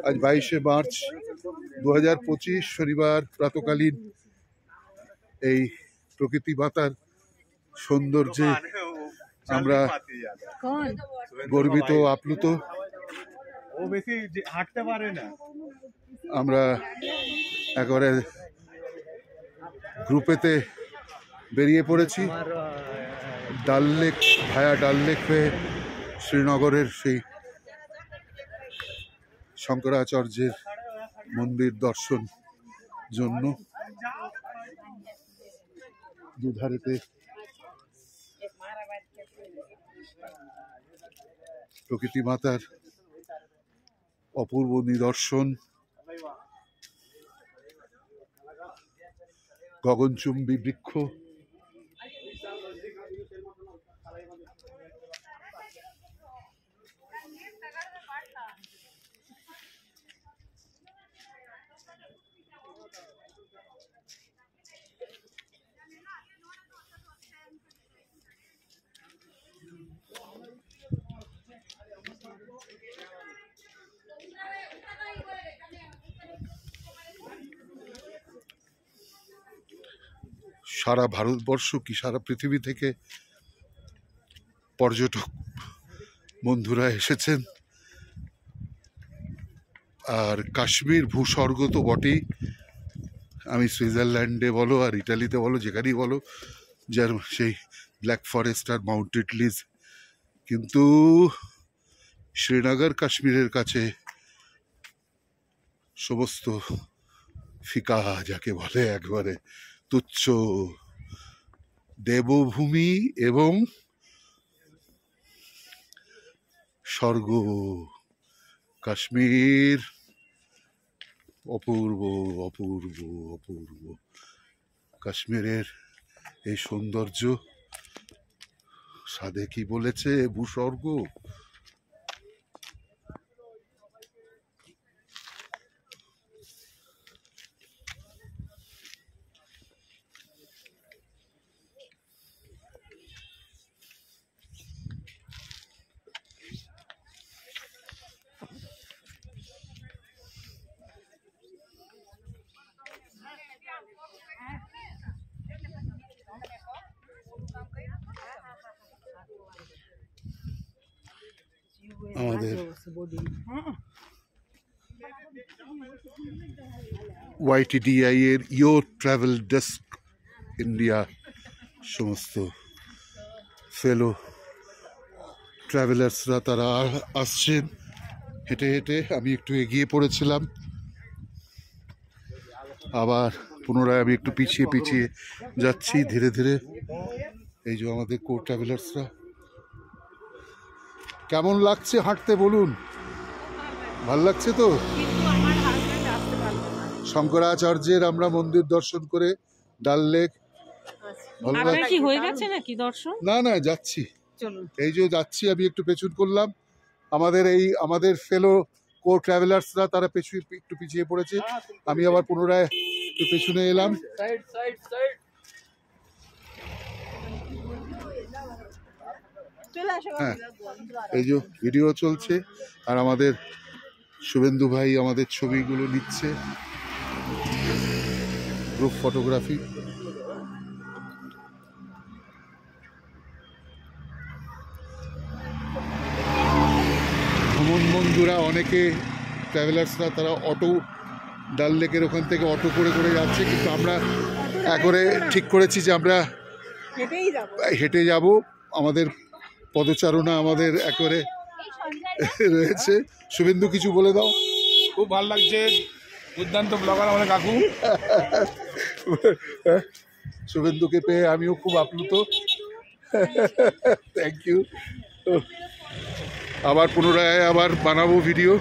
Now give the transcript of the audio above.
আজ 22শে মার্চ 2025 শনিবার প্রাতকালীন এই প্রকৃতি মাতার সৌন্দর্যে আমরা গর্বিত আপ্লুত। আমরা একেবারে গ্রুপেতে বেরিয়ে পড়েছি ডাল লেক ভায়া ডাল লেক হয়ে শ্রীনগরের সেই শঙ্করাচার্যের মন্দির দর্শন জন্য। দুধারেতে প্রকৃতি মাতার অপূর্ব নিদর্শন, গগনচুম্বী বৃক্ষ, সারা ভারতবর্ষ কি সারা পৃথিবী থেকে পর্যটক বন্ধুরা এসেছেন। আর কাশ্মীর ভূস্বর্গ তো বটেই, আমি সুইজারল্যান্ডে বলো আর ইটালিতে বলো যেখানেই বলো, যার সেই ব্ল্যাক ফরেস্ট আর মাউন্টেড লিজ, কিন্তু শ্রীনগর কাশ্মীরের কাছে সমস্ত ফিকা, যাকে বলে একবারে তুচ্ছ। দেবভূমি এবং স্বর্গ কাশ্মীর, অপূর্ব অপূর্ব অপূর্ব। কাশ্মীরের এই সৌন্দর্য সাধে কি বলেছে ভূস্বর্গ। আমাদের YTDI এর ইয়োর ট্রাভেল ডেস্ক ইন্ডিয়া সমস্ত ফেলো ট্রাভেলার্সরা তারা আসছেন হেঁটে হেঁটে। আমি একটু এগিয়ে পড়েছিলাম, আবার পুনরায় আমি একটু পিছিয়ে পিছিয়ে যাচ্ছি ধীরে ধীরে। এই যে আমাদের কো ট্রাভেলার্সরা। কেমন লাগছে হাঁটতে বলুন? ভাল লাগছে তো? শঙ্করাচার্যের আমরা মন্দির দর্শন করে ডাল লেক ভালো লাগছে। হয়ে গেছে নাকি দর্শন? না না, যাচ্ছি, এই যে যাচ্ছি। আমি একটু পেছন করলাম, আমাদের ফেলো কো ট্রাভেলার্সরা তারা একটু পিছিয়ে পড়েছে, আমি আবার পুনরায় একটু পেছনে এলাম। হ্যাঁ, এই যে ভিডিও চলছে আর আমাদের শুভেন্দু ভাই আমাদের ছবিগুলো নিচ্ছে, গ্রুপ ফটোগ্রাফি। ভ্রমণ বন্ধুরা অনেকে ট্রাভেলার্সরা তারা অটো ডাল লেকের ওখান থেকে অটো করে করে যাচ্ছে, কিন্তু আমরা একবারে ঠিক করেছি যে আমরা হেঁটে যাব। আমাদের পদচারণা আমাদের একেবারে রয়েছে। শুভেন্দু কিছু বলে দাও। খুব ভালো লাগছে, দুর্দান্ত ব্লগার আমাদের কাকু। শুভেন্দুকে পেয়ে আমিও খুব আপ্লুত। Thank you. আবার পুনরায় আবার বানাবো ভিডিও।